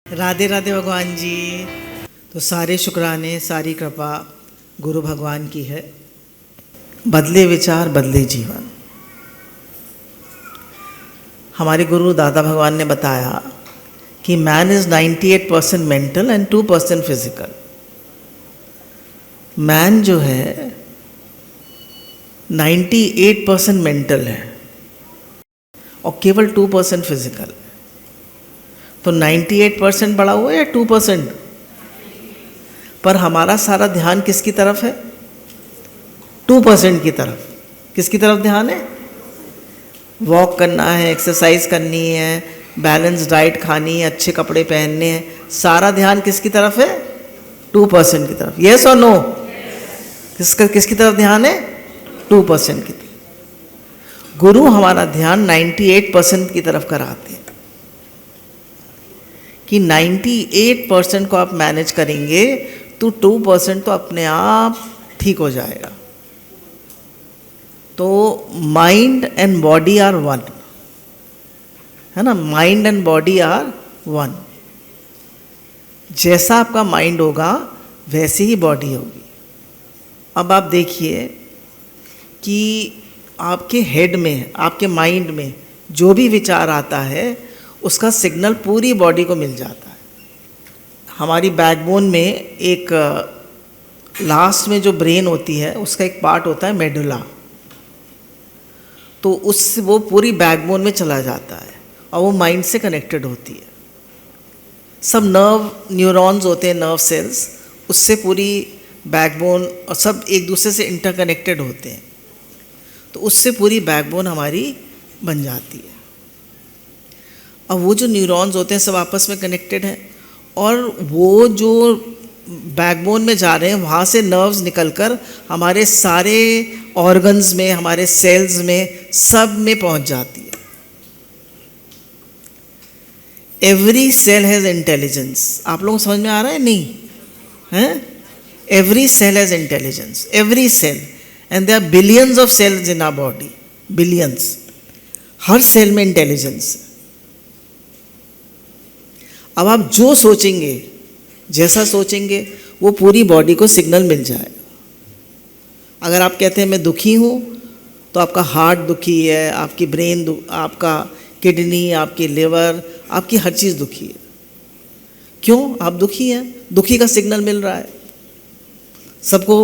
राधे राधे भगवान जी। तो सारे शुक्राने, सारी कृपा गुरु भगवान की है। बदले विचार बदले जीवन। हमारे गुरु दादा भगवान ने बताया कि man is 98% mental and 2% physical. Man जो है 98% मेंटल है और केवल 2% फिजिकल। तो 98% बढ़ा हुआ है या 2%? पर हमारा सारा ध्यान किसकी तरफ है? 2% की तरफ। किसकी तरफ ध्यान है? वॉक करना है, एक्सरसाइज करनी है, बैलेंस डाइट खानी है, अच्छे कपड़े पहनने हैं। सारा ध्यान किसकी तरफ है? 2% की तरफ। यस और नो? किसकी तरफ ध्यान है? 2% की तरफ। गुरु हमारा ध्यान 98% की तरफ कराते हैं कि 98% को आप मैनेज करेंगे तो 2% तो अपने आप ठीक हो जाएगा। तो mind and body are one, है ना? Mind and body are one. जैसा आपका माइंड होगा वैसे ही बॉडी होगी। अब आप देखिए कि आपके हेड में, आपके माइंड में जो भी विचार आता है उसका सिग्नल पूरी बॉडी को मिल जाता है। हमारी बैकबोन में एक लास्ट में जो ब्रेन होती है उसका एक पार्ट होता है मेडुला। तो उससे वो पूरी बैकबोन में चला जाता है और वो माइंड से कनेक्टेड होती है। सब नर्व न्यूरॉन्स होते हैं, नर्व सेल्स, उससे पूरी बैकबोन और सब एक दूसरे से इंटरकनेक्टेड होते हैं। तो उससे पूरी बैकबोन हमारी बन जाती है। अब वो जो न्यूरॉन्स होते हैं सब आपस में कनेक्टेड हैं और वो जो बैकबोन में जा रहे हैं वहाँ से नर्व्स निकलकर हमारे सारे ऑर्गन्स में, हमारे सेल्स में, सब में पहुँच जाती है। Every cell has intelligence. आप लोगों को समझ में आ रहा है? नहीं है? Every cell has intelligence, every cell. And there are billions of cells in our body, billions. हर सेल में इंटेलिजेंस है। अब आप जो सोचेंगे, जैसा सोचेंगे, वो पूरी बॉडी को सिग्नल मिल जाएगा। अगर आप कहते हैं मैं दुखी हूँ तो आपका हार्ट दुखी है, आपकी ब्रेन, आपका किडनी, आपकी लिवर, आपकी हर चीज़ दुखी है। क्यों? आप दुखी हैं, दुखी का सिग्नल मिल रहा है, सबको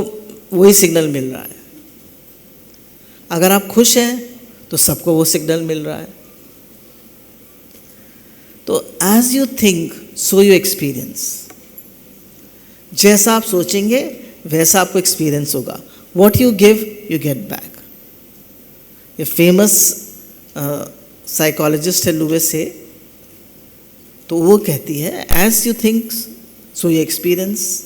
वही सिग्नल मिल रहा है। अगर आप खुश हैं तो सबको वो सिग्नल मिल रहा है। तो as you think so you experience. जैसा आप सोचेंगे वैसा आपको एक्सपीरियंस होगा। What you give you get back. ये फेमस साइकोलॉजिस्ट है लुइस से, तो वो कहती है as you think so you experience,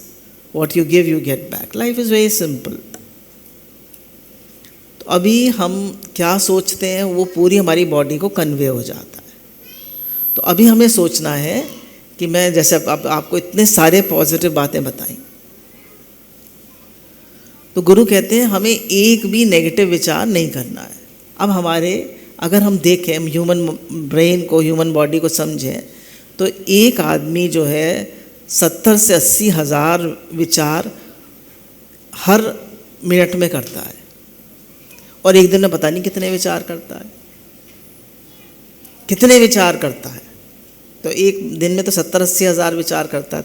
what you give you get back. Life is very simple. तो अभी हम क्या सोचते हैं वो पूरी हमारी बॉडी को कन्वे हो जाता है। तो अभी हमें सोचना है कि मैं, जैसे आपको इतने सारे पॉजिटिव बातें बताई, तो गुरु कहते हैं हमें एक भी नेगेटिव विचार नहीं करना है। अब अगर हम देखें, ह्यूमन ब्रेन को, ह्यूमन बॉडी को समझें, तो एक आदमी जो है 70 से 80 हज़ार विचार हर मिनट में करता है और एक दिन में पता नहीं कितने विचार करता है, कितने विचार करता है। तो एक दिन में तो 70-80 हज़ार विचार करता है।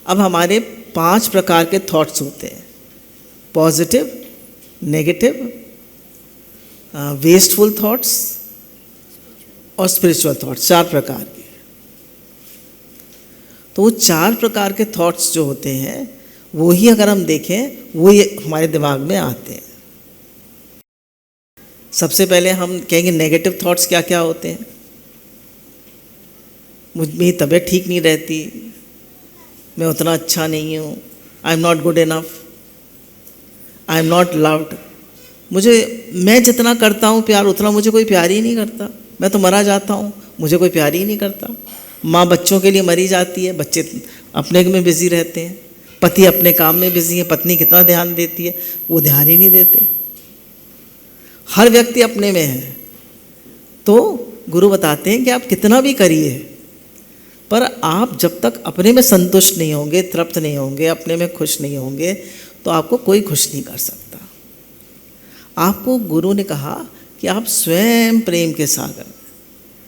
अब हमारे 5 प्रकार के थॉट्स होते हैं: पॉजिटिव, नेगेटिव, वेस्टफुल थॉट्स और स्पिरिचुअल थॉट्स। 4 प्रकार के। तो वो 4 प्रकार के थॉट्स जो होते हैं वो ही अगर हम देखें वो ये हमारे दिमाग में आते हैं। सबसे पहले हम कहेंगे नेगेटिव थॉट्स क्या क्या होते हैं। मेरी तबीयत ठीक नहीं रहती, मैं उतना अच्छा नहीं हूँ, I am not good enough, I am not loved. मैं जितना करता हूँ प्यार उतना मुझे कोई प्यार ही नहीं करता। मैं तो मरा जाता हूँ, मुझे कोई प्यार ही नहीं करता। माँ बच्चों के लिए मरी जाती है, बच्चे अपने में बिज़ी रहते हैं, पति अपने काम में बिज़ी है, पत्नी कितना ध्यान देती है, वो ध्यान ही नहीं देते। हर व्यक्ति अपने में है। तो गुरु बताते हैं कि आप कितना भी करिए पर आप जब तक अपने में संतुष्ट नहीं होंगे, तृप्त नहीं होंगे, अपने में खुश नहीं होंगे, तो आपको कोई खुश नहीं कर सकता। आपको गुरु ने कहा कि आप स्वयं प्रेम के सागर।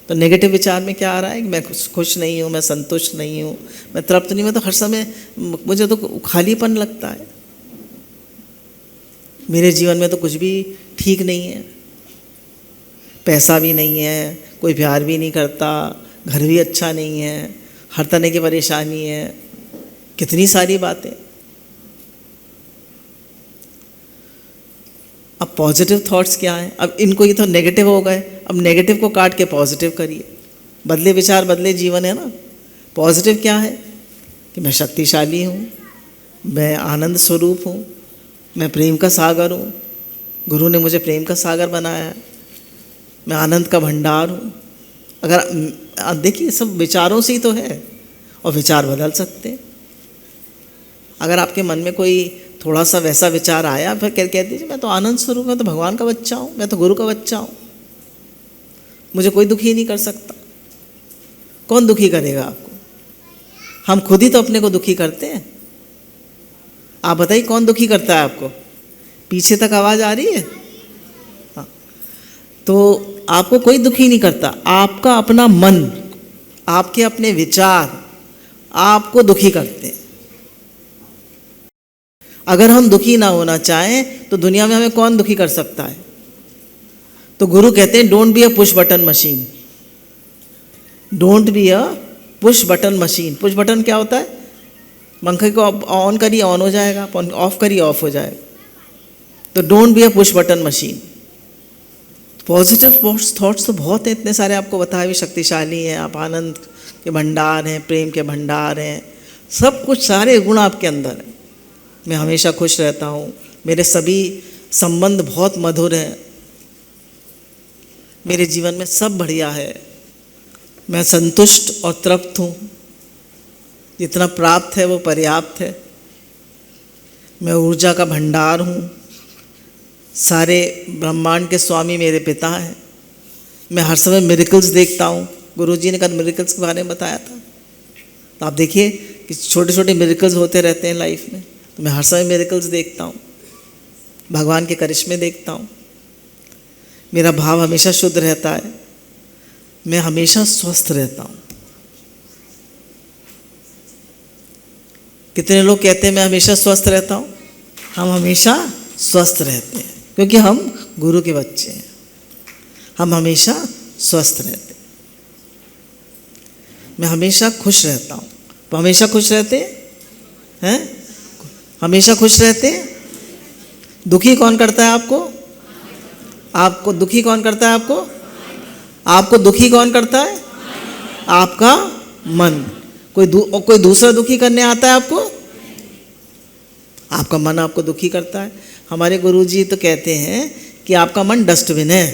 तो नेगेटिव विचार में क्या आ रहा है कि मैं खुश नहीं हूँ, मैं संतुष्ट नहीं हूँ, मैं तृप्त नहीं हूँ, तो हर समय मुझे तो खालीपन लगता है, मेरे जीवन में तो कुछ भी ठीक नहीं है, पैसा भी नहीं है, कोई प्यार भी नहीं करता, घर भी अच्छा नहीं है, हर तरह की परेशानी है, कितनी सारी बातें। अब पॉजिटिव थॉट्स क्या हैं? अब इनको ये तो नेगेटिव हो गए, अब नेगेटिव को काट के पॉजिटिव करिए। बदले विचार बदले जीवन है ना। पॉजिटिव क्या है कि मैं शक्तिशाली हूँ, मैं आनंद स्वरूप हूँ, मैं प्रेम का सागर हूँ, गुरु ने मुझे प्रेम का सागर बनाया है, मैं आनंद का भंडार हूँ। अगर देखिए सब विचारों से ही तो है, और विचार बदल सकते हैं। अगर आपके मन में कोई थोड़ा सा वैसा विचार आया, फिर कह दीजिए मैं तो आनंद स्वरूप, मैं तो भगवान का बच्चा हूँ, मैं तो गुरु का बच्चा हूँ, मुझे कोई दुखी नहीं कर सकता। कौन दुखी करेगा आपको? हम खुद ही तो अपने को दुखी करते हैं। आप बताइए कौन दुखी करता है आपको? पीछे तक आवाज़ आ रही है? हाँ, तो आपको कोई दुखी नहीं करता, आपका अपना मन, आपके अपने विचार आपको दुखी करते हैं। अगर हम दुखी ना होना चाहें तो दुनिया में हमें कौन दुखी कर सकता है? तो गुरु कहते हैं don't be a push button machine, don't be a push button machine. Push button क्या होता है? पंखे को ऑन करिए ऑन हो जाएगा, ऑफ करिए ऑफ हो जाएगा। तो don't be a push button machine. Positive thoughts तो बहुत हैं, इतने सारे आपको बताए भी, शक्तिशाली हैं, आप आनंद के भंडार हैं, प्रेम के भंडार हैं, सब कुछ सारे गुण आपके अंदर हैं। मैं हमेशा खुश रहता हूँ, मेरे सभी संबंध बहुत मधुर हैं, मेरे जीवन में सब बढ़िया है, मैं संतुष्ट और तृप्त हूँ, जितना प्राप्त है वो पर्याप्त है, मैं ऊर्जा का भंडार हूँ, सारे ब्रह्मांड के स्वामी मेरे पिता हैं, मैं हर समय मिरेकल्स देखता हूँ। गुरुजी ने कल मिरेकल्स के बारे में बताया था, तो आप देखिए कि छोटे छोटे मिरेकल्स होते रहते हैं लाइफ में। तो मैं हर समय मिरेकल्स देखता हूँ, भगवान के करिश्मे देखता हूँ, मेरा भाव हमेशा शुद्ध रहता है, मैं हमेशा स्वस्थ रहता हूँ। कितने लोग कहते हैं मैं हमेशा स्वस्थ रहता हूँ? हम हमेशा स्वस्थ रहते हैं क्योंकि हम गुरु के बच्चे हैं, हम हमेशा स्वस्थ रहते हैं। मैं हमेशा खुश रहता हूँ। तो हमेशा खुश रहते हैं? हमेशा खुश रहते हैं। दुखी कौन करता है आपको? आपको दुखी कौन करता है? आपको दुखी कौन करता है? आपका मन। कोई दूसरा दुखी करने आता है आपको? आपका मन आपको दुखी करता है। हमारे गुरुजी तो कहते हैं कि आपका मन डस्टबिन है।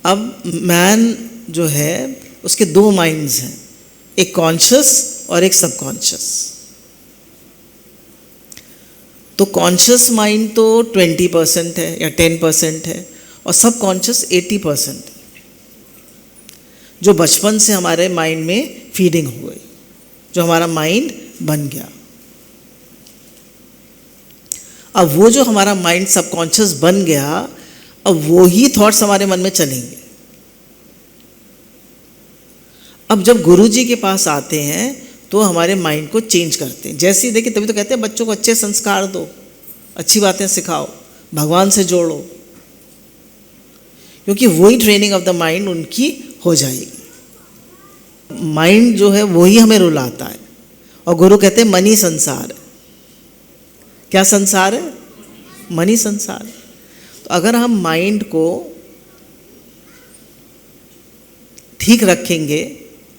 अब मैन जो है उसके दो माइंड्स हैं, एक कॉन्शियस और एक सबकॉन्शियस। तो कॉन्शियस माइंड तो 20% है या 10% है, और सबकॉन्शियस 80% जो बचपन से हमारे माइंड में फीडिंग हो गई, जो हमारा माइंड बन गया। अब वो जो हमारा माइंड सबकॉन्शियस बन गया, अब वो ही थॉट्स हमारे मन में चलेंगे। अब जब गुरुजी के पास आते हैं तो हमारे माइंड को चेंज करते हैं। जैसे ही देखिए, तभी तो कहते हैं बच्चों को अच्छे संस्कार दो, अच्छी बातें सिखाओ, भगवान से जोड़ो, क्योंकि वही ट्रेनिंग ऑफ द माइंड उनकी हो जाएगी। माइंड जो है वही हमें रुलाता है, और गुरु कहते हैं मन ही संसार है। क्या संसार है? मन ही संसार है। तो अगर हम माइंड को ठीक रखेंगे,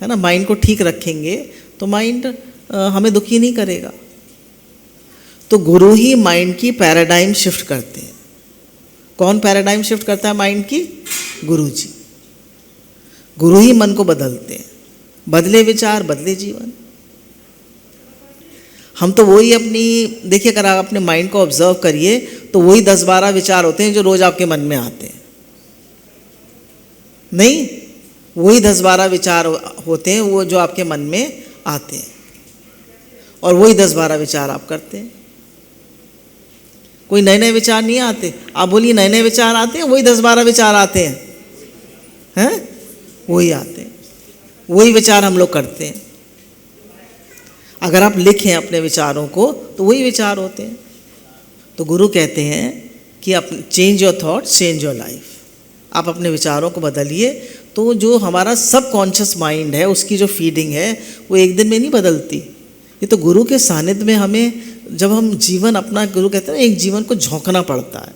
है ना, माइंड को ठीक रखेंगे तो माइंड हमें दुखी नहीं करेगा। तो गुरु ही माइंड की पैराडाइम शिफ्ट करते हैं। कौन पैराडाइम शिफ्ट करता है माइंड की? गुरु जी। गुरु ही मन को बदलते हैं। बदले विचार बदले जीवन। हम तो वही देखिए, अगर आप अपने माइंड को ऑब्जर्व करिए तो वही 10-12 विचार होते हैं जो रोज आपके मन में आते हैं। नहीं, वही 10-12 विचार होते हैं वो जो आपके मन में आते हैं, और वही 10-12 विचार आप करते हैं। कोई नए नए विचार नहीं आते। आप बोलिए नए नए विचार आते हैं, वही 10-12 विचार आते हैं, वही आते हैं, वही विचार हम लोग करते हैं। अगर आप लिखें अपने विचारों को तो वही विचार होते हैं। तो गुरु कहते हैं कि change your thoughts change your life. आप अपने विचारों को बदलिए तो जो हमारा सब कॉन्शियस माइंड है उसकी जो फीडिंग है वो एक दिन में नहीं बदलती। ये तो गुरु के सानिध्य में हमें, जब हम जीवन अपना, गुरु कहते हैं एक जीवन को झोंकना पड़ता है,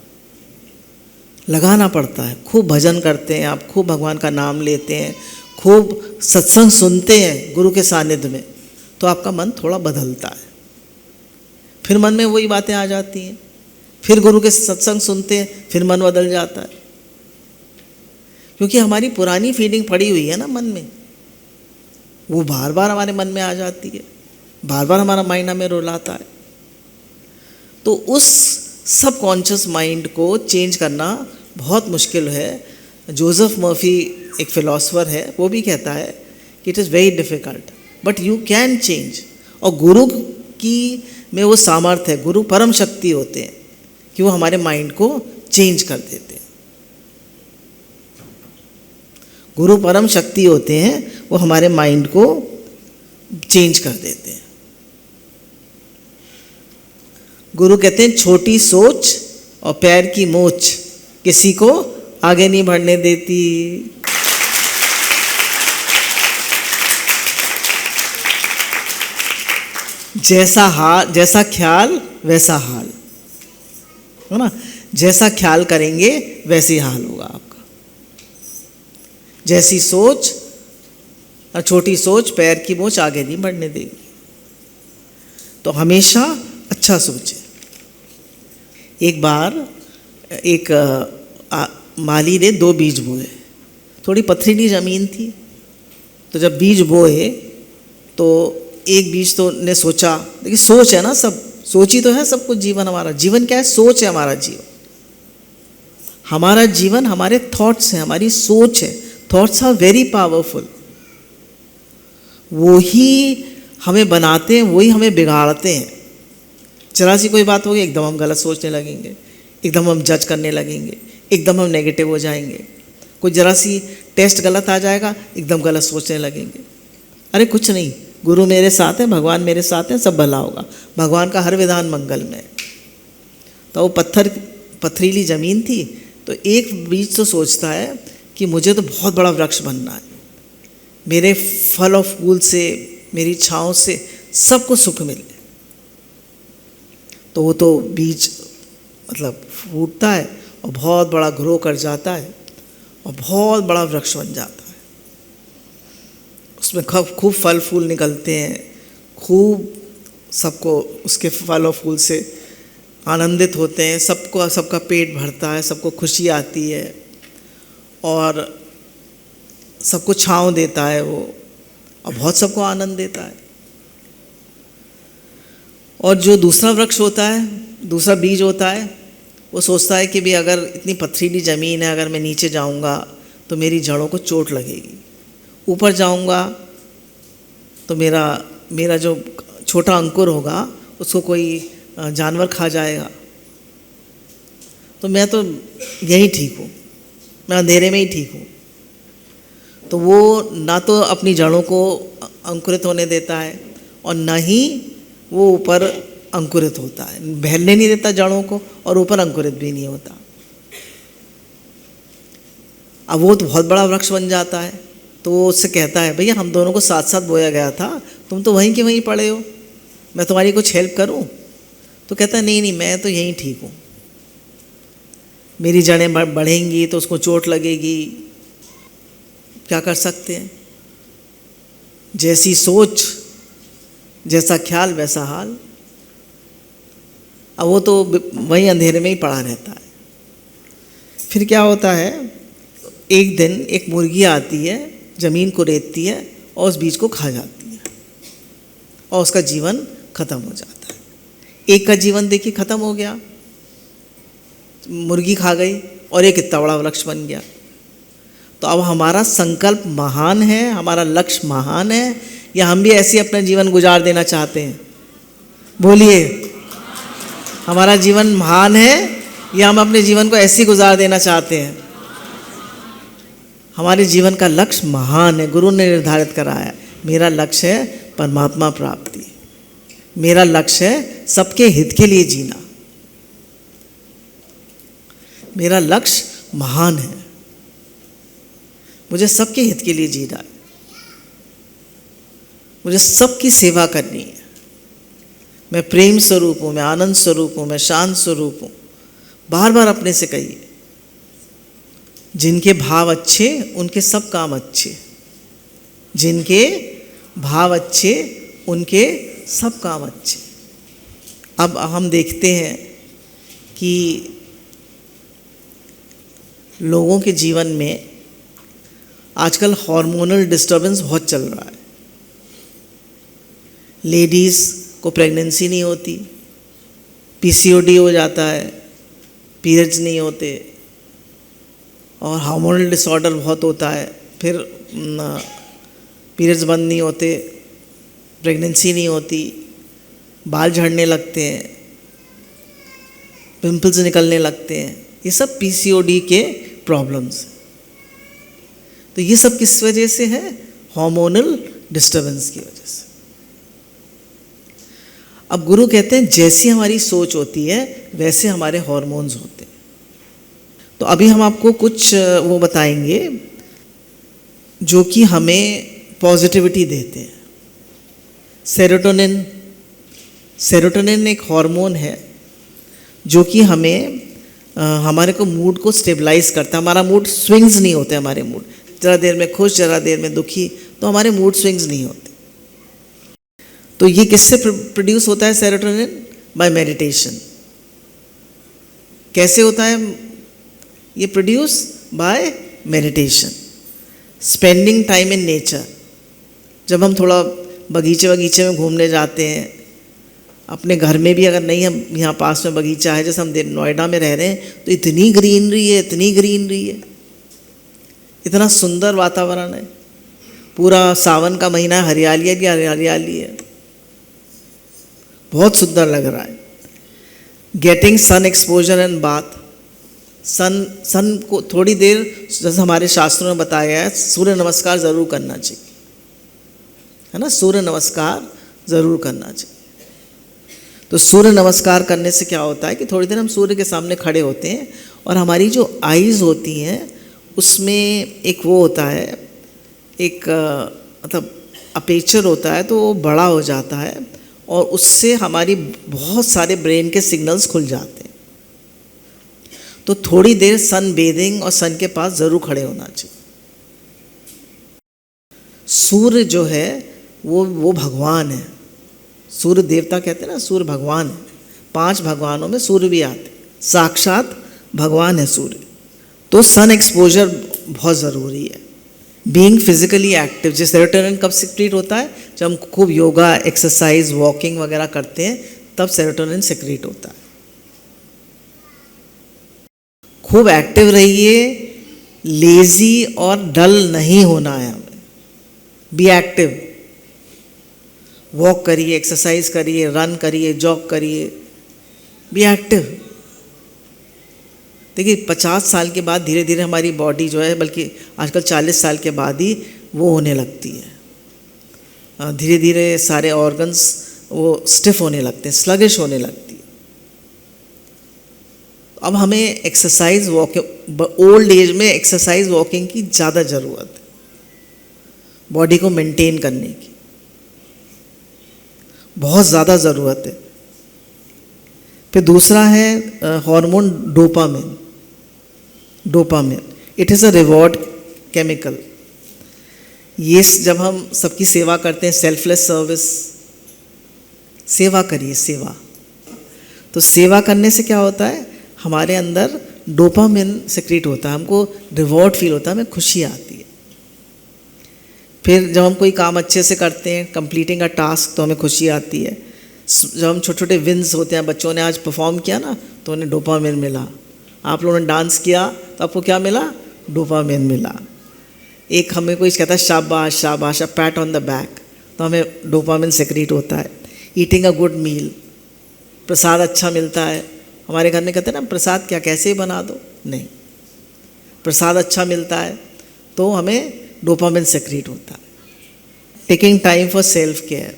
लगाना पड़ता है। खूब भजन करते हैं आप, खूब भगवान का नाम लेते हैं, खूब सत्संग सुनते हैं गुरु के सानिध्य में, तो आपका मन थोड़ा बदलता है। फिर मन में वही बातें आ जाती हैं, फिर गुरु के सत्संग सुनते हैं, फिर मन बदल जाता है। क्योंकि हमारी पुरानी फीलिंग पड़ी हुई है ना मन में, वो बार बार हमारे मन में आ जाती है, बार बार हमारा माइंड हमें रुलाता है। तो उस सब कॉन्शियस माइंड को चेंज करना बहुत मुश्किल है। जोसेफ मर्फी एक फिलोसोफर है, वो भी कहता है कि it is very difficult but you can change. और गुरु की में वो सामर्थ्य है, गुरु परम शक्ति होते हैं कि वो हमारे माइंड को चेंज कर देते हैं। गुरु परम शक्ति होते हैं, वो हमारे माइंड को चेंज कर देते हैं। गुरु कहते हैं छोटी सोच और पैर की मोच किसी को आगे नहीं बढ़ने देती। जैसा ख्याल वैसा हाल, है ना। जैसा ख्याल करेंगे वैसे ही हाल होगा आपका। जैसी सोच और छोटी सोच पैर की मोच आगे नहीं बढ़ने देगी। तो हमेशा अच्छा सोचें। एक बार एक माली ने 2 बीज बोए, थोड़ी पथरीली ज़मीन थी। तो जब बीज बोए तो एक बीज तो ने सोचा, देखिए सोच है ना, सब सोच ही तो है सब कुछ। जीवन, हमारा जीवन क्या है? सोच है हमारा जीवन। हमारा जीवन हमारे थॉट्स हैं, हमारी सोच है। Thoughts are very powerful. वो ही हमें बनाते हैं, वही हमें बिगाड़ते हैं। जरा सी कोई बात होगी एकदम हम गलत सोचने लगेंगे, एकदम हम जज करने लगेंगे, एकदम हम नेगेटिव हो जाएंगे। कोई जरा सी टेस्ट गलत आ जाएगा, एकदम गलत सोचने लगेंगे। अरे कुछ नहीं, गुरु मेरे साथ है, भगवान मेरे साथ है, सब भला होगा, भगवान का हर विधान मंगल में। तो वो पथरीली ज़मीन थी। तो एक बीज तो सोचता है कि मुझे तो बहुत बड़ा वृक्ष बनना है, मेरे फल और फूल से, मेरी छाँव से सबको सुख मिले। तो वो तो बीज मतलब फूटता है और बहुत बड़ा ग्रो कर जाता है और बहुत बड़ा वृक्ष बन जाता है। उसमें खूब फल फूल निकलते हैं, खूब सबको उसके फल और फूल से आनंदित होते हैं, सबका पेट भरता है, सबको खुशी आती है और सबको छाँव देता है वो, और बहुत सबको आनंद देता है। और जो दूसरा वृक्ष होता है, दूसरा बीज होता है, वो सोचता है कि भी अगर इतनी पथरीली ज़मीन है, अगर मैं नीचे जाऊंगा तो मेरी जड़ों को चोट लगेगी, ऊपर जाऊंगा तो मेरा जो छोटा अंकुर होगा उसको कोई जानवर खा जाएगा, तो मैं तो यही ठीक हूँ, मैं अंधेरे में ही ठीक हूँ। तो वो ना तो अपनी जड़ों को अंकुरित होने देता है और ना ही वो ऊपर अंकुरित होता है, फैलने नहीं देता जड़ों को, और ऊपर अंकुरित भी नहीं होता। अब वो तो बहुत बड़ा वृक्ष बन जाता है। तो वो उससे कहता है, भैया हम दोनों को साथ साथ बोया गया था, तुम तो वहीं के वहीं पड़े हो, मैं तुम्हारी कुछ हेल्प करूं? तो कहता है नहीं, मैं तो यहीं ठीक हूँ, मेरी जड़ें बढ़ेंगी तो उसको चोट लगेगी, क्या कर सकते हैं। जैसी सोच जैसा ख्याल वैसा हाल। अब वो तो वहीं अंधेरे में ही पड़ा रहता है। फिर क्या होता है, एक दिन एक मुर्गी आती है, ज़मीन को रेतती है और उस बीज को खा जाती है और उसका जीवन खत्म हो जाता है। एक का जीवन देखिए खत्म हो गया, मुर्गी खा गई, और एक इतना बड़ा वृक्ष बन गया। तो अब हमारा संकल्प महान है, हमारा लक्ष्य महान है, या हम भी ऐसे ही अपना जीवन गुजार देना चाहते हैं? बोलिए, हमारा जीवन महान है या हम अपने जीवन को ऐसे ही गुजार देना चाहते हैं? हमारे जीवन का लक्ष्य महान है, गुरु ने निर्धारित करा है। मेरा लक्ष्य है परमात्मा प्राप्ति, मेरा लक्ष्य है सबके हित के लिए जीना, मेरा लक्ष्य महान है, मुझे सबके हित के लिए जीना है, मुझे सबकी सेवा करनी है। मैं प्रेम स्वरूप हूँ, मैं आनंद स्वरूप हूँ, मैं शांत स्वरूप हूँ। बार बार अपने से कहिए, जिनके भाव अच्छे उनके सब काम अच्छे, जिनके भाव अच्छे उनके सब काम अच्छे। अब हम देखते हैं कि लोगों के जीवन में आजकल हार्मोनल डिस्टर्बेंस बहुत चल रहा है। लेडीज़ को प्रेगनेंसी नहीं होती, पीसीओडी हो जाता है, पीरियड्स नहीं होते, और हार्मोनल डिसऑर्डर बहुत होता है, फिर पीरियड्स बंद नहीं होते, प्रेगनेंसी नहीं होती, बाल झड़ने लगते हैं, पिंपल्स निकलने लगते हैं। ये सब पीसीओडी के प्रॉब्लम्स हैं। तो ये सब किस वजह से है? हार्मोनल डिस्टर्बेंस की वजह से। अब गुरु कहते हैं जैसी हमारी सोच होती है वैसे हमारे हार्मोन्स होते हैं। तो अभी हम आपको कुछ वो बताएंगे जो कि हमें पॉजिटिविटी देते हैं। सेरोटोनिन एक हार्मोन है जो कि हमें हमारे को मूड को स्टेबलाइज करता है। हमारा मूड स्विंग्स नहीं होते, हमारे मूड ज़रा देर में खुश, ज़रा देर में दुखी, तो हमारे मूड स्विंग्स नहीं होते। तो ये किससे प्रोड्यूस होता है सेरोटोनिन? Bye meditation. कैसे होता है ये produce? By meditation, spending time in nature. जब हम थोड़ा बगीचे में घूमने जाते हैं, अपने घर में भी अगर नहीं, हम यहाँ पास में बगीचा है, जैसे हम नोएडा में रह रहे हैं तो इतनी ग्रीनरी है, इतना सुंदर वातावरण है, पूरा सावन का महीना है, हरियाली है, बहुत सुंदर लग रहा है। Getting sun exposure and bath, sun को थोड़ी देर, जैसे हमारे शास्त्रों में बताया गया है, सूर्य नमस्कार ज़रूर करना चाहिए, है ना, सूर्य नमस्कार ज़रूर करना चाहिए। तो सूर्य नमस्कार करने से क्या होता है कि थोड़ी देर हम सूर्य के सामने खड़े होते हैं और हमारी जो आईज़ होती हैं उसमें एक वो होता है, एक मतलब अपेचर होता है, तो वो बड़ा हो जाता है और उससे हमारी बहुत सारे ब्रेन के सिग्नल्स खुल जाते हैं। तो थोड़ी देर सन बेदिंग और सन के पास ज़रूर खड़े होना चाहिए। सूर्य जो है वो भगवान है, सूर्य देवता कहते हैं ना, सूर्य भगवान है। 5 भगवानों में सूर्य भी आते, साक्षात भगवान है सूर्य। तो सन एक्सपोजर बहुत ज़रूरी है। बीइंग फिजिकली एक्टिव, जैसे सेरोटोनिन कब सिक्रीट होता है? जब हम खूब योगा, एक्सरसाइज, वॉकिंग वगैरह करते हैं, तब सेरोटोनिन सिक्रीट होता है। खूब एक्टिव रहिए, लेजी और डल नहीं होना है हमें। बी एक्टिव, वॉक करिए, एक्सरसाइज करिए, रन करिए, जॉग करिए, बी एक्टिव। देखिए 50 साल के बाद धीरे धीरे हमारी बॉडी जो है, बल्कि आजकल 40 साल के बाद ही वो होने लगती है, धीरे धीरे सारे ऑर्गन्स वो स्टिफ होने लगते हैं, स्लगिश होने लगती है। अब हमें एक्सरसाइज, वॉकिंग, ओल्ड एज में एक्सरसाइज वॉकिंग की ज़्यादा ज़रूरत है, बॉडी को मेंटेन करने की बहुत ज़्यादा ज़रूरत है। फिर दूसरा है hormone dopamine. It is a reward chemical. ये जब हम सबकी सेवा करते हैं, सेल्फलेस सर्विस, सेवा करिए, सेवा। तो सेवा करने से क्या होता है? हमारे अंदर डोपामिन सिक्रीट होता है, हमको रिवॉर्ड फील होता है, हमें खुशी आती है। फिर जब हम कोई काम अच्छे से करते हैं, कंप्लीटिंग अ टास्क, तो हमें खुशी आती है। जब हम छोटे छोटे विन्स होते हैं, बच्चों ने आज परफॉर्म किया ना, तो उन्हें डोपामिन मिला। आप लोगों ने डांस किया तो आपको क्या मिला? डोपामिन मिला। एक हमें कोई कहता है शाबाश शाबाश, पैट ऑन द बैक, तो हमें डोपामिन सेक्रेट होता है। ईटिंग अ गुड मील, प्रसाद अच्छा मिलता है, हमारे घर में कहते हैं ना प्रसाद क्या कैसे ही बना दो, नहीं, प्रसाद अच्छा मिलता है तो हमें डोपामिन सेक्रेट होता है। Taking time for self care,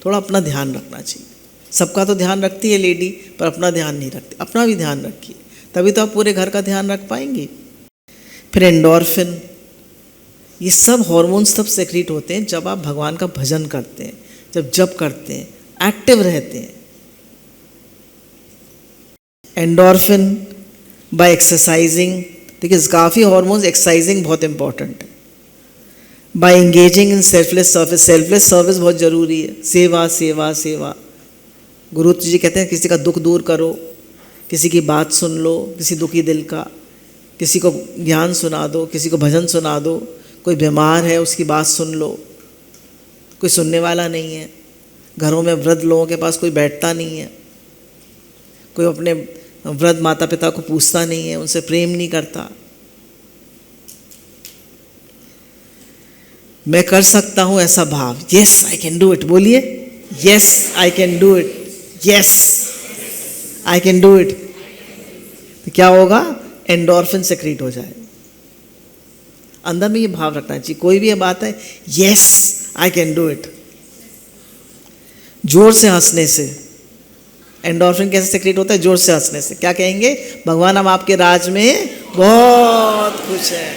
थोड़ा अपना ध्यान रखना चाहिए। सबका तो ध्यान रखती है लेडी, पर अपना ध्यान नहीं रखती, अपना भी ध्यान रखिए, तभी तो आप पूरे घर का ध्यान रख पाएंगे। फिर एंडोर्फिन, ये सब हॉर्मोन्स तब सेक्रेट होते हैं जब आप भगवान का भजन करते हैं, जब जप करते हैं, एक्टिव रहते हैं। एंडोर्फिन बाय एक्सरसाइजिंग, देखिए काफ़ी हॉर्मोन्स, एक्सरसाइजिंग बहुत इंपॉर्टेंट है। By engaging in selfless service, selfless service बहुत ज़रूरी है। सेवा सेवा सेवा, गुरु जी कहते हैं किसी का दुख दूर करो, किसी की बात सुन लो, किसी दुखी दिल का, किसी को ज्ञान सुना दो, किसी को भजन सुना दो, कोई बीमार है उसकी बात सुन लो, कोई सुनने वाला नहीं है। घरों में वृद्ध लोगों के पास कोई बैठता नहीं है, कोई अपने वृद्ध माता पिता को पूछता नहीं है, उनसे प्रेम नहीं करता। मैं कर सकता हूँ ऐसा भाव, yes I can do it, बोलिए yes I can do it, yes I can do it, तो क्या होगा, एंडोर्फिन सेक्रेट हो जाए। अंदर में ये भाव रखना चाहिए, कोई भी ये बात है yes I can do it. जोर से हंसने से एंडोर्फिन कैसे सेक्रेट होता है, जोर से हंसने से। क्या कहेंगे, भगवान हम आपके राज में बहुत खुश हैं,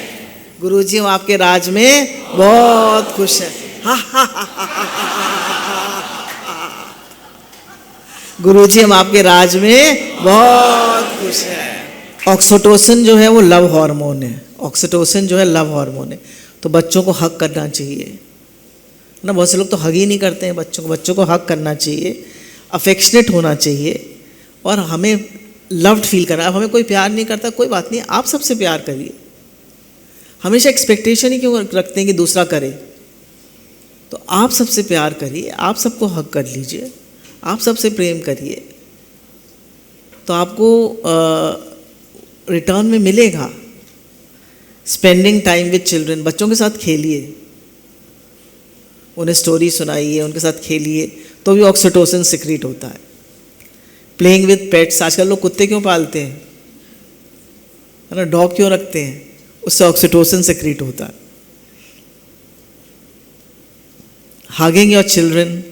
गुरुजी हम आपके राज में बहुत खुश हैं, गुरुजी हम आपके राज में बहुत खुश हैं। ऑक्सीटोसिन जो है वो लव हार्मोन है, ऑक्सीटोसिन जो है लव हार्मोन है। तो बच्चों को हग करना चाहिए ना, बहुत से लोग तो हग ही नहीं करते हैं बच्चों को हग करना चाहिए, अफेक्शनेट होना चाहिए और हमें लव्ड फील करना। अब हमें कोई प्यार नहीं करता, कोई बात नहीं, आप सबसे प्यार करिए। हमेशा एक्सपेक्टेशन ही क्यों रखते हैं कि दूसरा करे, तो आप सबसे प्यार करिए, आप सबको हग कर लीजिए, आप सबसे प्रेम करिए, तो आपको रिटर्न में मिलेगा। स्पेंडिंग टाइम विद चिल्ड्रन, बच्चों के साथ खेलिए, उन्हें स्टोरी सुनाइए, उनके साथ खेलिए, तो भी ऑक्सीटोसिन सिक्रीट होता है। प्लेइंग विद पेट्स, आजकल लोग कुत्ते क्यों पालते हैं, है ना, डॉग क्यों रखते हैं, उससे ऑक्सीटोसिन सिक्रीट होता है। Hugging your children,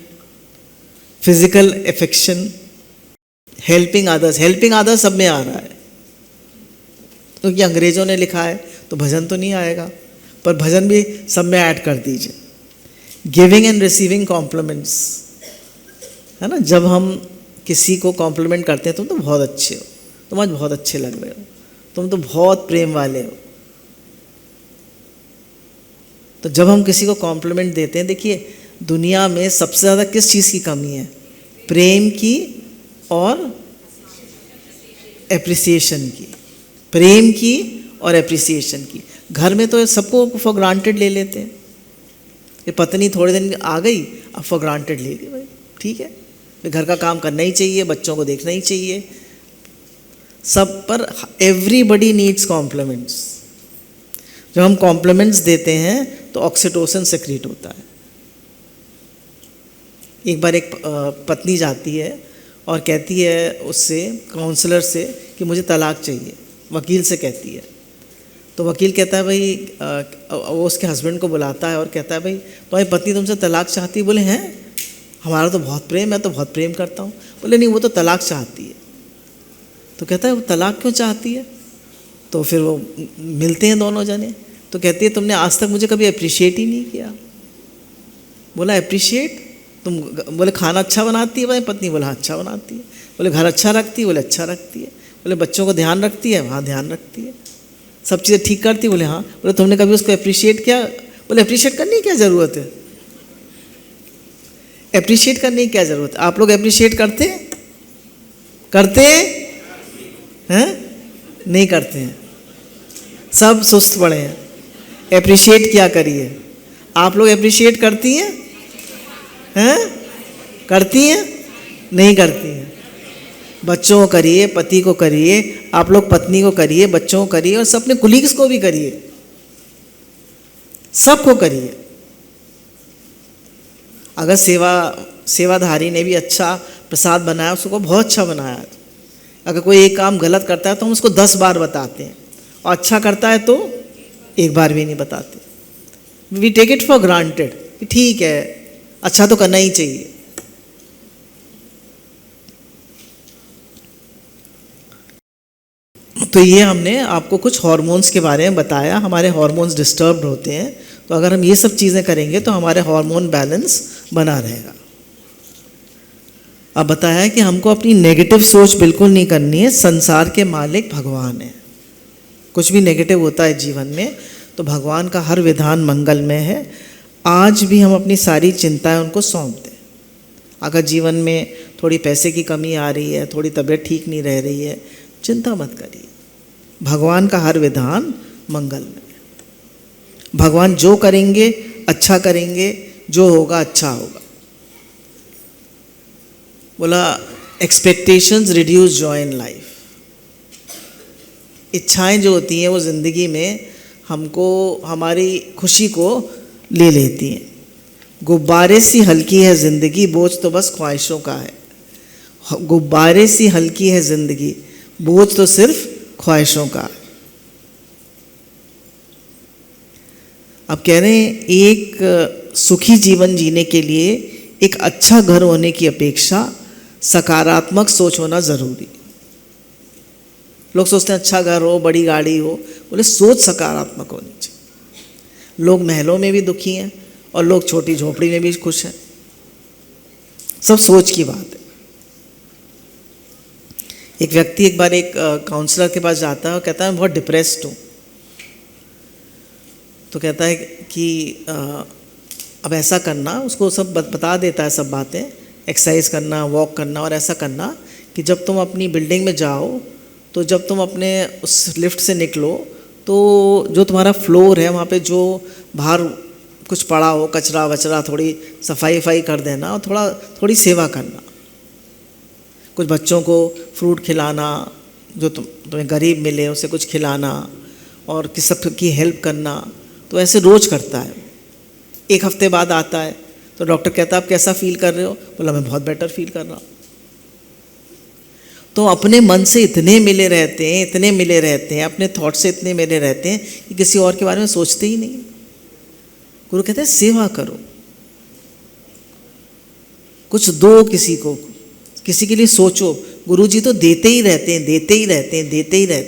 physical affection, helping others सब में आ रहा है, क्योंकि अंग्रेज़ों ने लिखा है तो भजन तो नहीं आएगा, पर भजन भी सब में ऐड कर दीजिए। गिविंग एंड रिसीविंग कॉम्प्लीमेंट्स, है ना, जब हम किसी को कॉम्प्लीमेंट करते हैं, तुम तो बहुत अच्छे हो, तुम आज बहुत अच्छे लग रहे हो, तुम तो बहुत प्रेम वाले हो, तो जब हम किसी को कॉम्प्लीमेंट देते हैं, देखिए दुनिया में सबसे ज़्यादा किस चीज़ की कमी है, प्रेम की और एप्रिसिएशन की, प्रेम की और एप्रिसिएशन की। घर में तो सबको फॉर ग्रांटेड ले लेते हैं, ये पत्नी थोड़े दिन आ गई, अब फॉर ग्रांटेड ले ली, भाई ठीक है, फिर घर का काम करना ही चाहिए, बच्चों को देखना ही चाहिए, सब पर एवरीबडी नीड्स कॉम्प्लीमेंट्स। जब हम कॉम्प्लीमेंट्स देते हैं तो ऑक्सीटोसिन सेक्रेट होता है। एक बार एक पत्नी जाती है और कहती है उससे, काउंसलर से, कि मुझे तलाक चाहिए, वकील से कहती है। तो वकील कहता है भाई, वो उसके हस्बैंड को बुलाता है और कहता है भाई तुम्हारी पत्नी तुमसे तलाक चाहती है। बोले हैं, हमारा तो बहुत प्रेम, मैं तो बहुत प्रेम करता हूँ। बोले नहीं, वो तो तलाक चाहती है। तो कहता है वो तलाक क्यों चाहती है? तो फिर वो मिलते हैं दोनों जने, तो कहती है तुमने आज तक मुझे कभी अप्रिशिएट ही नहीं किया। बोला अप्रिशिएट, तुम बोले खाना अच्छा बनाती है भाई पत्नी, बोला हाँ अच्छा बनाती है। बोले घर अच्छा रखती है, बोले अच्छा रखती है। बोले बच्चों को ध्यान रखती है, हाँ ध्यान रखती है। सब चीज़ें ठीक करती है, बोले हाँ। बोले तुमने कभी उसको अप्रिशिएट किया? बोले अप्रिशिएट करने की क्या ज़रूरत है, अप्रिशिएट करने की क्या ज़रूरत है? आप लोग अप्रिशिएट करते हैं? नहीं करते हैं, सब सुस्त पड़े हैं। अप्रिशिएट क्या करिए, आप लोग अप्रिशिएट करती हैं? करती हैं? नहीं करती हैं। बच्चों को करिए, पति को करिए, आप लोग पत्नी को करिए, बच्चों को करिए और सब अपने कुलीग्स को भी करिए। सबको करिए। अगर सेवाधारी ने भी अच्छा प्रसाद बनाया, उसको बहुत अच्छा बनाया। अगर कोई एक काम गलत करता है तो हम उसको 10 बार बताते हैं, और अच्छा करता है तो एक बार भी नहीं बताते। We take it for granted कि ठीक है, अच्छा तो करना ही चाहिए। तो ये हमने आपको कुछ हार्मोन्स के बारे में बताया। हमारे हार्मोन्स डिस्टर्ब होते हैं, तो अगर हम ये सब चीज़ें करेंगे तो हमारे हार्मोन बैलेंस बना रहेगा। अब बताया है कि हमको अपनी नेगेटिव सोच बिल्कुल नहीं करनी है। संसार के मालिक भगवान है। कुछ भी नेगेटिव होता है जीवन में तो भगवान का हर विधान मंगलमय है। आज भी हम अपनी सारी चिंताएं उनको सौंप दें। अगर जीवन में थोड़ी पैसे की कमी आ रही है, थोड़ी तबीयत ठीक नहीं रह रही है, चिंता मत करिए। भगवान का हर विधान मंगलमय है। भगवान जो करेंगे अच्छा करेंगे, जो होगा अच्छा होगा। बोला expectations reduce joy in life. इच्छाएं जो होती हैं वो ज़िंदगी में हमको, हमारी खुशी को ले लेती हैं। गुब्बारे सी हल्की है ज़िंदगी, बोझ तो बस ख्वाहिशों का है। गुब्बारे सी हल्की है ज़िंदगी, बोझ तो सिर्फ ख्वाहिशों का है। अब कह रहे हैं एक सुखी जीवन जीने के लिए एक अच्छा घर होने की अपेक्षा सकारात्मक सोच होना ज़रूरी। लोग सोचते हैं अच्छा घर हो, बड़ी गाड़ी हो, बोले सोच सकारात्मक होनी चाहिए। लोग महलों में भी दुखी हैं और लोग छोटी झोपड़ी में भी खुश हैं। सब सोच की बात है। एक व्यक्ति एक बार एक काउंसलर के पास जाता है और कहता है मैं बहुत डिप्रेस्ड हूँ। तो कहता है कि अब ऐसा करना, उसको सब बता देता है सब बातें, एक्सरसाइज करना, वॉक करना और ऐसा करना कि जब तुम अपनी बिल्डिंग में जाओ तो जब तुम अपने उस लिफ्ट से निकलो तो जो तुम्हारा फ्लोर है वहाँ पे जो बाहर कुछ पड़ा हो, कचरा वचरा, थोड़ी सफाई कर देना और थोड़ी सेवा करना। कुछ बच्चों को फ्रूट खिलाना, जो तुम्हें गरीब मिले उसे कुछ खिलाना और किस सब की हेल्प करना। तो ऐसे रोज़ करता है। एक हफ्ते बाद आता है तो डॉक्टर कहता है आप कैसा फील कर रहे हो? बोला मैं बहुत बेटर फील कर रहा हूँ। तो अपने मन से इतने मिले रहते हैं, अपने थॉट से इतने मिले रहते हैं कि किसी और के बारे में सोचते ही नहीं। गुरु कहते हैं सेवा करो, कुछ दो किसी को, किसी के लिए सोचो। गुरु जी तो देते ही रहते हैं।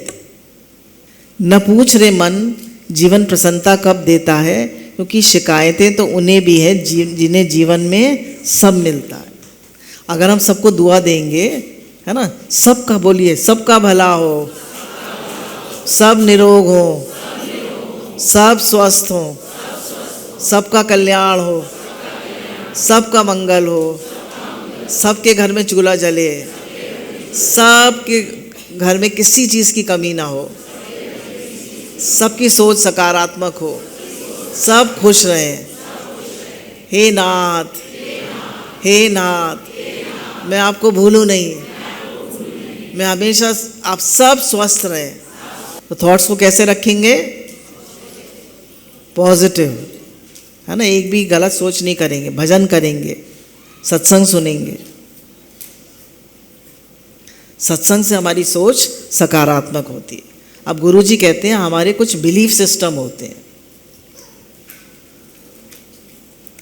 न पूछ रे मन जीवन प्रसन्नता कब देता है, क्योंकि शिकायतें तो उन्हें भी है जिन्हें जीवन में सब मिलता है। अगर हम सबको दुआ देंगे, है ना, सबका बोलिए, सबका भला हो, सब निरोग हो, सब स्वस्थ हो, सबका कल्याण हो, सबका मंगल हो, सबके घर में चूल्हा जले, सबके घर में किसी चीज़ की कमी ना हो, सबकी सोच सकारात्मक हो, सब खुश रहें। हे नाथ, हे नाथ, मैं आपको भूलूं नहीं, मैं हमेशा आप सब स्वस्थ रहें। तो थॉट्स को कैसे रखेंगे? पॉजिटिव, है ना। एक भी गलत सोच नहीं करेंगे, भजन करेंगे, सत्संग सुनेंगे। सत्संग से हमारी सोच सकारात्मक होती है। अब गुरुजी कहते हैं हमारे कुछ बिलीफ सिस्टम होते हैं,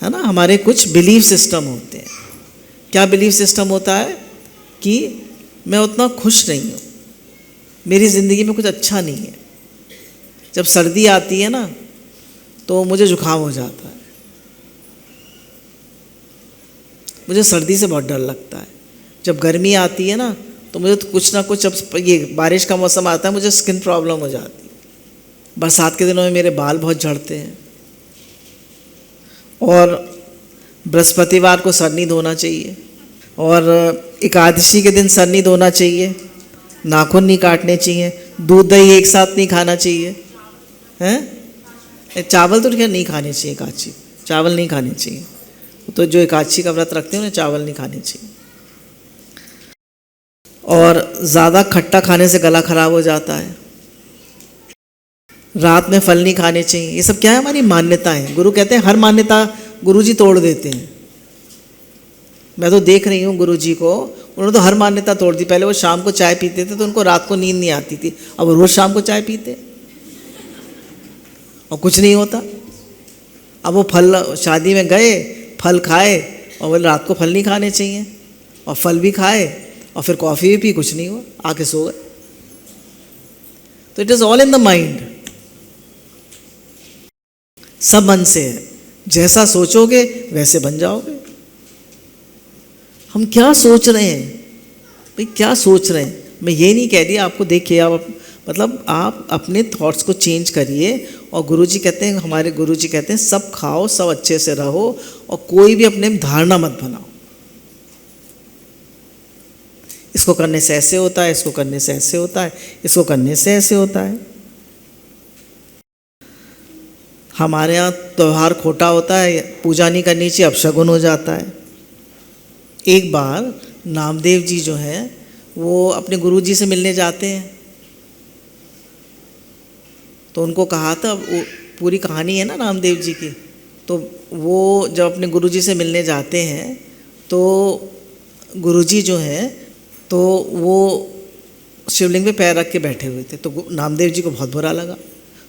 है ना, हमारे कुछ बिलीफ सिस्टम होते हैं। क्या बिलीफ सिस्टम होता है? कि मैं उतना खुश नहीं हूँ, मेरी ज़िंदगी में कुछ अच्छा नहीं है। जब सर्दी आती है ना तो मुझे जुकाम हो जाता है, मुझे सर्दी से बहुत डर लगता है। जब गर्मी आती है ना तो मुझे तो कुछ ना कुछ, जब ये बारिश का मौसम आता है मुझे स्किन प्रॉब्लम हो जाती है। बरसात के दिनों में मेरे बाल बहुत झड़ते हैं। और बृहस्पतिवार को सर नहीं धोना चाहिए, और एकादशी के दिन सर नहीं धोना चाहिए, नाखून नहीं काटने चाहिए, दूध दही एक साथ नहीं खाना चाहिए, हैं। चावल तो खैर नहीं खाने चाहिए, एकादशी चावल नहीं खाने चाहिए। तो जो एकादशी का व्रत रखते हैं उन्हें चावल नहीं खाने चाहिए। और ज़्यादा खट्टा खाने से गला खराब हो जाता है। रात में फल नहीं खाने चाहिए, ये सब क्या है? हमारी मान्यताएं। गुरु कहते हैं हर मान्यता गुरुजी तोड़ देते हैं। मैं तो देख रही हूँ गुरुजी को, उन्होंने तो हर मान्यता तोड़ दी। पहले वो शाम को चाय पीते थे तो उनको रात को नींद नहीं आती थी, अब वो रोज़ शाम को चाय पीते और कुछ नहीं होता। अब वो फल, शादी में गए, फल खाए और बोले रात को फल नहीं खाने चाहिए, और फल भी खाए और फिर कॉफ़ी भी पी, कुछ नहीं हुआ, आके सो गए। तो it is all in the mind. सब मन से है, जैसा सोचोगे वैसे बन जाओगे। हम क्या सोच रहे हैं भाई, क्या सोच रहे हैं? मैं ये नहीं कह रही आपको, देखिए आप मतलब आप अपने थॉट्स को चेंज करिए। और गुरुजी कहते हैं, हमारे गुरुजी कहते हैं सब खाओ, सब अच्छे से रहो और कोई भी अपने धारणा मत बनाओ। इसको करने से ऐसे होता है, इसको करने से ऐसे होता है, इसको करने से ऐसे होता है। हमारे यहाँ त्यौहार खोटा होता है, पूजा नहीं करनी चाहिए, अपशगुन हो जाता है। एक बार नामदेव जी जो हैं वो अपने गुरुजी से मिलने जाते हैं, तो उनको कहा था, वो पूरी कहानी है ना नामदेव जी की। तो वो जब अपने गुरुजी से मिलने जाते हैं तो गुरुजी जो हैं तो वो शिवलिंग पे पैर रख के बैठे हुए थे। तो नामदेव जी को बहुत बुरा लगा,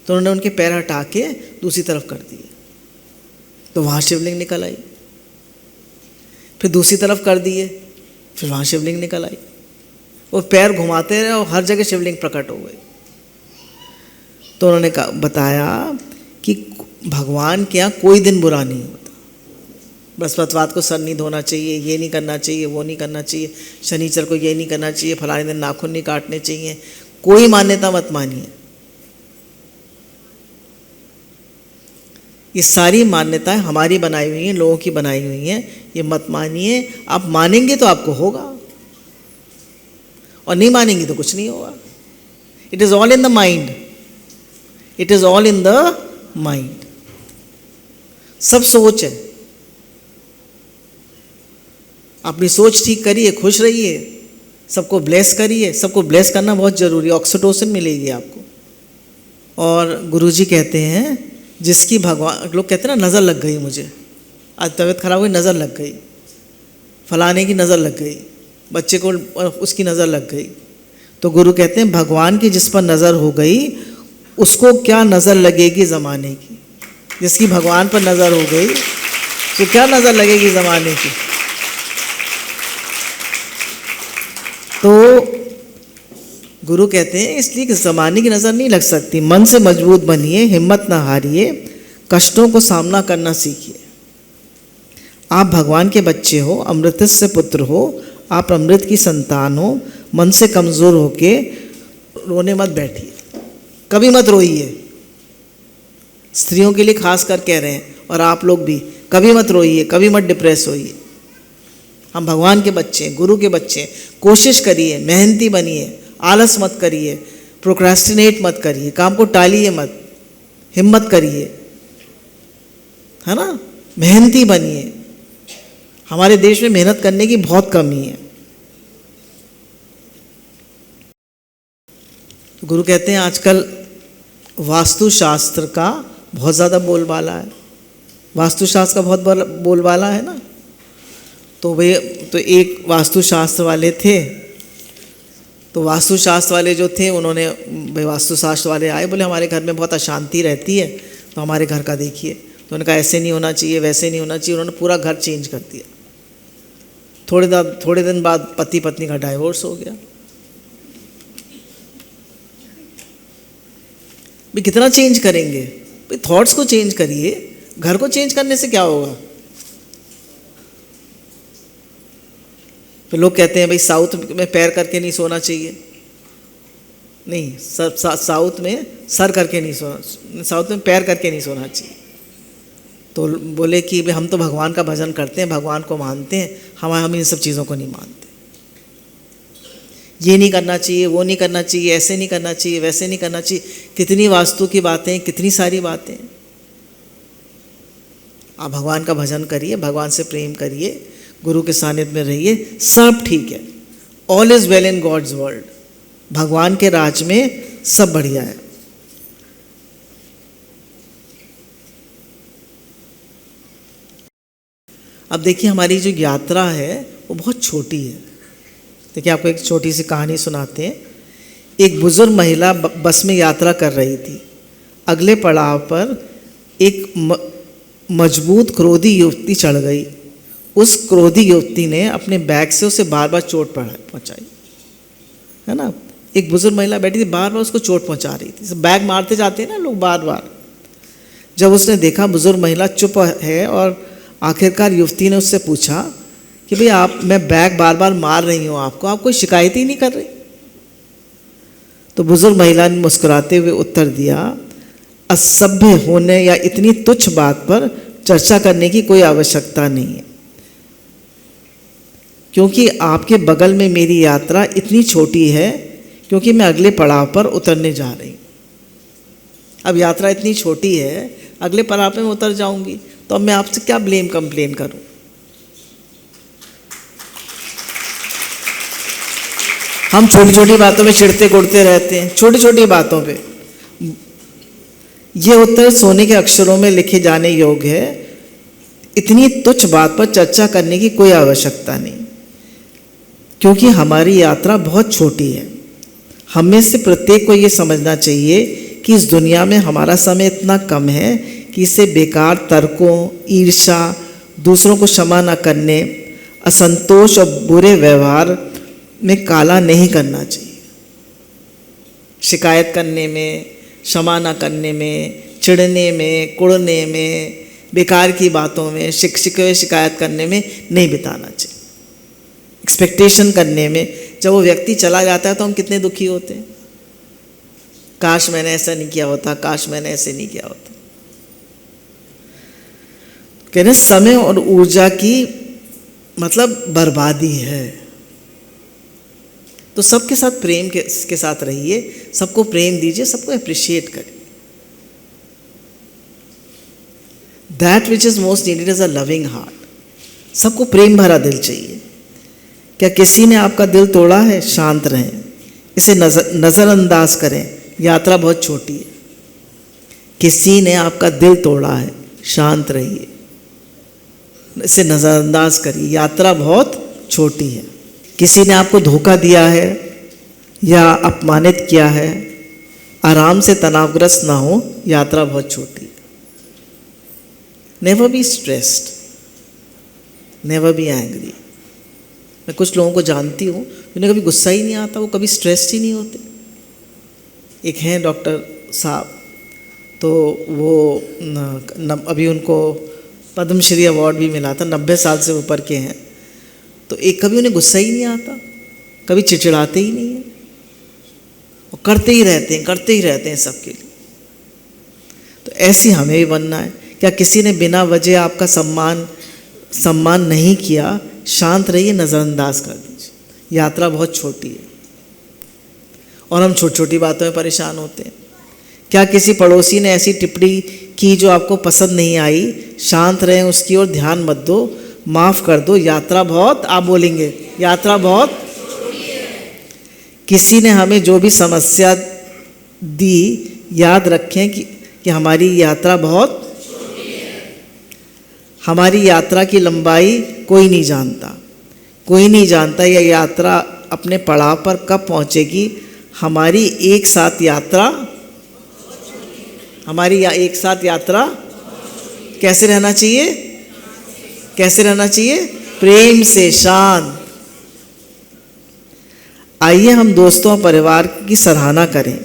तो उन्होंने उनके पैर हटा के दूसरी तरफ कर दिए, तो वहाँ शिवलिंग निकल आई। फिर दूसरी तरफ कर दिए, फिर वहाँ शिवलिंग निकल आई। वो पैर घुमाते रहे और हर जगह शिवलिंग प्रकट हो गई। तो उन्होंने बताया कि भगवान के यहाँ कोई दिन बुरा नहीं होता। बृहस्पतिवार को सर नहीं धोना चाहिए, ये नहीं करना चाहिए, वो नहीं करना चाहिए, शनिचर को ये नहीं करना चाहिए, फलाने दिन नाखून नहीं काटने चाहिए। कोई मान्यता मत मानिए। ये सारी मान्यताएं हमारी बनाई हुई हैं, लोगों की बनाई हुई हैं, ये मत मानिए। आप मानेंगे तो आपको होगा और नहीं मानेंगे तो कुछ नहीं होगा। It is all in the mind, it is all in the mind. सब सोच है। अपनी सोच ठीक करिए, खुश रहिए, सबको ब्लेस करिए। सबको ब्लेस करना बहुत ज़रूरी है, ऑक्सीटोसिन मिलेगी आपको। और गुरुजी कहते हैं जिसकी भगवान, लोग कहते हैं ना नज़र लग गई मुझे, आज तबीयत खराब हुई, नज़र लग गई, फलाने की नज़र लग गई, बच्चे को उसकी नज़र लग गई। तो गुरु कहते हैं भगवान की जिस पर नज़र हो गई उसको क्या नज़र लगेगी ज़माने की। जिसकी भगवान पर नज़र हो गई तो क्या नज़र लगेगी ज़माने की। तो गुरु कहते हैं इसलिए कि ज़माने की नज़र नहीं लग सकती। मन से मजबूत बनिए, हिम्मत ना हारिए, कष्टों को सामना करना सीखिए। आप भगवान के बच्चे हो, अमृत से पुत्र हो, आप अमृत की संतान हो। मन से कमज़ोर होके रोने मत बैठिए, कभी मत रोइए। स्त्रियों के लिए खास कर कह रहे हैं, और आप लोग भी कभी मत रोइए, कभी मत डिप्रेस होइए। हम भगवान के बच्चे, गुरु के बच्चे। कोशिश करिए, मेहनती बनिए, आलस मत करिए, प्रोक्रेस्टिनेट मत करिए, काम को टालिए मत, हिम्मत करिए, है ना, मेहनती बनिए। हमारे देश में मेहनत करने की बहुत कमी है। तो गुरु कहते हैं आजकल वास्तुशास्त्र का बहुत ज़्यादा बोलबाला है। वास्तुशास्त्र का बहुत बोलबाला है ना। तो वे तो एक वास्तुशास्त्र वाले थे, तो वास्तुशास्त्र वाले जो थे उन्होंने, भाई वास्तुशास्त्र वाले आए, बोले हमारे घर में बहुत अशांति रहती है, तो हमारे घर का देखिए। तो उन्होंने कहा ऐसे नहीं होना चाहिए, वैसे नहीं होना चाहिए। उन्होंने पूरा घर चेंज कर दिया। थोड़े दिन बाद पति पत्नी का डाइवोर्स हो गया। भाई कितना चेंज करेंगे? भाई थॉट्स को चेंज करिए, घर को चेंज करने से क्या होगा? फिर लोग कहते हैं भाई साउथ में पैर करके नहीं सोना चाहिए। नहीं, साउथ में सर करके नहीं सोना, साउथ में पैर करके नहीं सोना चाहिए। तो बोले कि भाई हम तो भगवान का भजन करते हैं, भगवान को मानते हैं, हम इन सब चीज़ों को नहीं मानते। ये नहीं करना चाहिए, वो नहीं करना चाहिए, ऐसे नहीं करना चाहिए, वैसे नहीं करना चाहिए। कितनी वास्तु की बातें, कितनी सारी बातें। आप भगवान का भजन करिए, भगवान से प्रेम करिए, गुरु के सानिध्य में रहिए, सब ठीक है। All is well in God's world. भगवान के राज में सब बढ़िया है। अब देखिए हमारी जो यात्रा है वो बहुत छोटी है। देखिए आपको एक छोटी सी कहानी सुनाते हैं। एक बुजुर्ग महिला बस में यात्रा कर रही थी। अगले पड़ाव पर एक मजबूत क्रोधी युवती चढ़ गई। उस क्रोधी युवती ने अपने बैग से उसे बार बार चोट पहुंचाई, है ना। एक बुजुर्ग महिला बैठी थी, बार बार उसको चोट पहुंचा रही थी। बैग मारते जाते हैं ना लोग बार बार। जब उसने देखा बुजुर्ग महिला चुप है और आखिरकार युवती ने उससे पूछा कि भाई मैं बैग बार बार मार रही हूँ आपको, आप कोई शिकायत ही नहीं कर रही। तो बुजुर्ग महिला ने मुस्कुराते हुए उत्तर दिया, असभ्य होने या इतनी तुच्छ बात पर चर्चा करने की कोई आवश्यकता नहीं है, क्योंकि आपके बगल में मेरी यात्रा इतनी छोटी है क्योंकि मैं अगले पड़ाव पर उतरने जा रही हूँ। अब यात्रा इतनी छोटी है, अगले पड़ाव पे मैं उतर जाऊंगी, तो अब मैं आपसे क्या कंप्लेन करूं। हम छोटी छोटी बातों में चिढ़ते कुढ़ते रहते हैं, छोटी छोटी बातों पे। ये उत्तर सोने के अक्षरों में लिखे जाने योग्य है। इतनी तुच्छ बात पर चर्चा करने की कोई आवश्यकता नहीं, क्योंकि हमारी यात्रा बहुत छोटी है। हम में से प्रत्येक को ये समझना चाहिए कि इस दुनिया में हमारा समय इतना कम है कि इसे बेकार तर्कों, ईर्ष्या, दूसरों को क्षमा न करने, असंतोष और बुरे व्यवहार में काला नहीं करना चाहिए। शिकायत करने में, क्षमा न करने में, चिढ़ने में, कुड़ने में, बेकार की बातों में, शिकायत करने में नहीं बिताना चाहिए। एक्सपेक्टेशन करने में, जब वो व्यक्ति चला जाता है तो हम कितने दुखी होते हैं, काश मैंने ऐसा नहीं किया होता, काश मैंने ऐसे नहीं किया होता। कहने समय और ऊर्जा की मतलब बर्बादी है। तो सबके साथ प्रेम के साथ रहिए, सबको प्रेम दीजिए, सबको अप्रिशिएट करिए। That which is most needed is a loving heart. सबको प्रेम भरा दिल चाहिए। क्या किसी ने आपका दिल तोड़ा है? शांत रहें, इसे नज़रअंदाज करें, यात्रा बहुत छोटी है। किसी ने आपका दिल तोड़ा है, शांत रहिए, इसे नज़रअंदाज करिए, यात्रा बहुत छोटी है। किसी ने आपको धोखा दिया है या अपमानित किया है, आराम से तनावग्रस्त ना हो, यात्रा बहुत छोटी है। Never be stressed, never be angry. मैं कुछ लोगों को जानती हूँ जिन्हें कभी गुस्सा ही नहीं आता, वो कभी स्ट्रेस्ड ही नहीं होते। एक हैं डॉक्टर साहब, तो वो अभी उनको पद्मश्री अवार्ड भी मिला था, 90 साल से ऊपर के हैं। तो एक कभी उन्हें गुस्सा ही नहीं आता, कभी चिड़चिड़ाते ही नहीं है, और करते ही रहते हैं सबके लिए। तो ऐसी हमें भी बनना है। क्या किसी ने बिना वजह आपका सम्मान नहीं किया? शांत रहिए, नज़रअंदाज कर दीजिए, यात्रा बहुत छोटी है। और हम छोटी छोटी बातों में परेशान होते हैं। क्या किसी पड़ोसी ने ऐसी टिप्पणी की जो आपको पसंद नहीं आई? शांत रहें, उसकी ओर ध्यान मत दो, माफ़ कर दो, यात्रा बहुत, आप बोलेंगे, यात्रा बहुत छोटी है। किसी ने हमें जो भी समस्या दी, याद रखें कि हमारी यात्रा बहुत छोटी है। हमारी यात्रा की लंबाई कोई नहीं जानता, यह यात्रा अपने पड़ाव पर कब पहुंचेगी। हमारी एक साथ यात्रा कैसे रहना चाहिए? प्रेम से, शांत। आइए हम दोस्तों और परिवार की सराहना करें।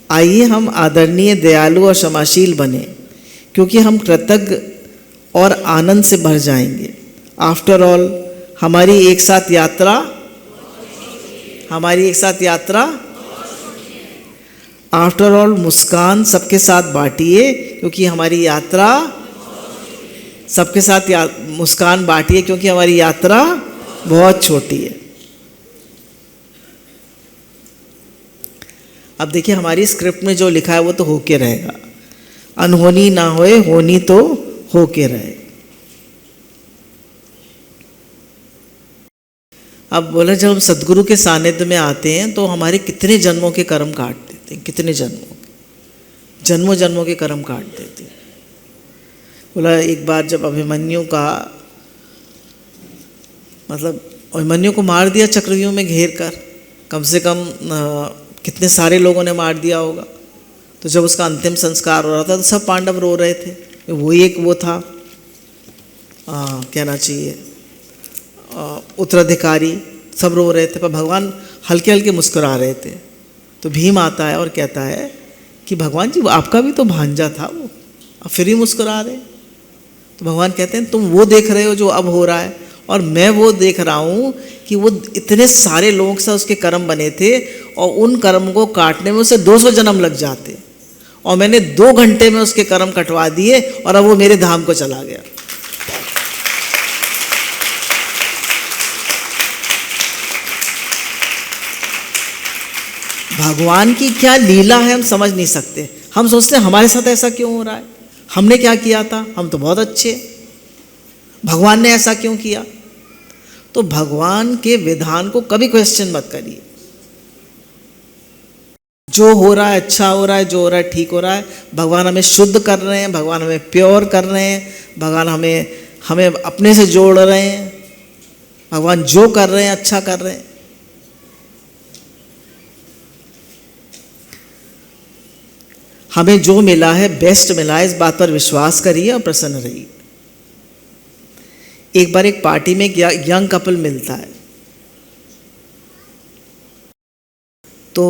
आइए हम आदरणीय, दयालु और क्षमाशील बने, क्योंकि हम कृतज्ञ और आनंद से भर जाएंगे। आफ्टर ऑल हमारी एक साथ यात्रा आफ्टर ऑल मुस्कान सबके साथ बांटिए, क्योंकि हमारी यात्रा मुस्कान बांटिए, क्योंकि हमारी यात्रा बहुत छोटी है। अब देखिए हमारी स्क्रिप्ट में जो लिखा है वो तो होके रहेगा। अनहोनी ना होए, होनी तो होके रहे। अब बोले जब हम सदगुरु के सानिध्य में आते हैं तो हमारे कितने जन्मों के कर्म काट देते हैं, कितने जन्मों के कर्म काट देते हैं। बोला एक बार जब अभिमन्यु का मतलब अभिमन्यु को मार दिया चक्रव्यूह में घेर कर, कम से कम कितने सारे लोगों ने मार दिया होगा। तो जब उसका अंतिम संस्कार हो रहा था तो सब पांडव रो रहे थे। वही एक वो था कहना चाहिए उत्तराधिकारी, सब रो रहे थे, पर भगवान हल्के हल्के मुस्कुरा रहे थे। तो भीम आता है और कहता है कि भगवान जी आपका भी तो भांजा था वो, अब फिर ही मुस्कुरा रहे। तो भगवान कहते हैं तुम वो देख रहे हो जो अब हो रहा है, और मैं वो देख रहा हूँ कि वो इतने सारे लोगों से उसके कर्म बने थे, और उन कर्म को काटने में उसे 200 जन्म लग जाते, और मैंने 2 घंटे में उसके कर्म कटवा दिए, और अब वो मेरे धाम को चला गया। भगवान की क्या लीला है हम समझ नहीं सकते। हम सोचते हैं हमारे साथ ऐसा क्यों हो रहा है, हमने क्या किया था, हम तो बहुत अच्छे, भगवान ने ऐसा क्यों किया। तो भगवान के विधान को कभी क्वेश्चन मत करिए। जो हो रहा है अच्छा हो रहा है, जो हो रहा है ठीक हो रहा है। भगवान हमें शुद्ध कर रहे हैं, भगवान हमें प्योर कर रहे हैं, भगवान हमें अपने से जोड़ रहे हैं। भगवान जो कर रहे हैं अच्छा कर रहे हैं। हमें जो मिला है बेस्ट मिला है, इस बात पर विश्वास करिए और प्रसन्न रहिए। एक बार एक पार्टी में एक यंग कपल मिलता है, तो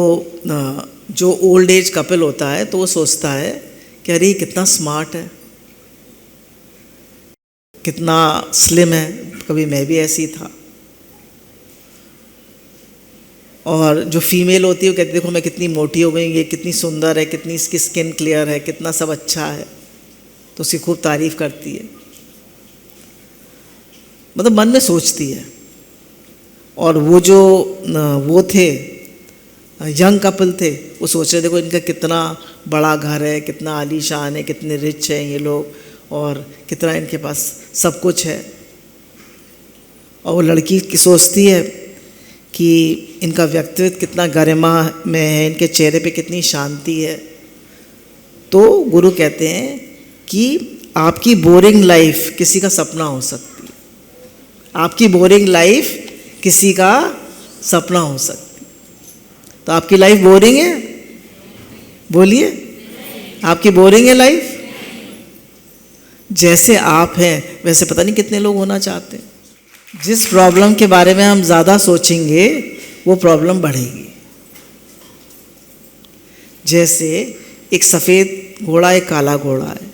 जो ओल्ड एज कपल होता है तो वो सोचता है कि अरे कितना स्मार्ट है, कितना स्लिम है, कभी मैं भी ऐसी था। और जो फीमेल होती है वो कहती है देखो मैं कितनी मोटी हो गई, ये कितनी सुंदर है, कितनी इसकी स्किन क्लियर है, कितना सब अच्छा है, तो उसकी खूब तारीफ करती है, मतलब मन में सोचती है। और वो थे यंग कपल थे, वो सोच रहे देखो इनका कितना बड़ा घर है, कितना आलीशान है, कितने रिच हैं ये लोग, और कितना इनके पास सब कुछ है। और वो लड़की की सोचती है कि इनका व्यक्तित्व कितना गरिमा में है, इनके चेहरे पे कितनी शांति है। तो गुरु कहते हैं कि आपकी बोरिंग लाइफ किसी का सपना हो सकती है, आपकी बोरिंग लाइफ किसी का सपना हो सकती है। तो आपकी लाइफ बोरिंग है? बोलिए, आपकी बोरिंग है लाइफ? जैसे आप हैं वैसे पता नहीं कितने लोग होना चाहते हैं। जिस प्रॉब्लम के बारे में हम ज़्यादा सोचेंगे वो प्रॉब्लम बढ़ेगी। जैसे एक सफ़ेद घोड़ा, एक काला घोड़ा है,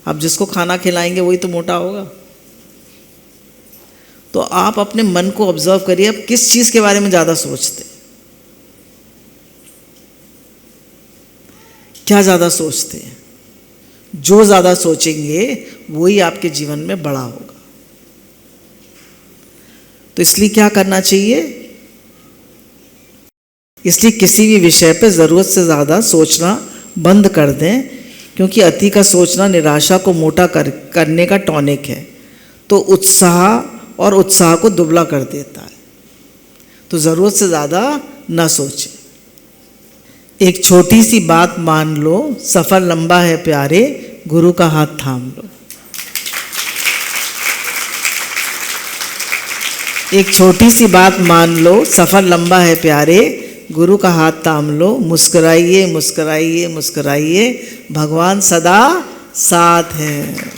आप जिसको खाना खिलाएंगे वही तो मोटा होगा। तो आप अपने मन को ऑब्जर्व करिए, आप किस चीज़ के बारे में ज़्यादा सोचते हैं, क्या ज़्यादा सोचते हैं। जो ज़्यादा सोचेंगे वही आपके जीवन में बड़ा होगा। तो इसलिए क्या करना चाहिए? इसलिए किसी भी विषय पे ज़रूरत से ज़्यादा सोचना बंद कर दें, क्योंकि अति का सोचना निराशा को मोटा करने का टॉनिक है, तो उत्साह को दुबला कर देता है। तो ज़रूरत से ज़्यादा ना सोचें। एक छोटी सी बात मान लो, सफ़र लंबा है प्यारे, गुरु का हाथ थाम लो। एक छोटी सी बात मान लो, सफ़र लंबा है प्यारे, गुरु का हाथ थाम लो। मुस्कुराइए मुस्कुराइए मुस्कुराइए, भगवान सदा साथ हैं।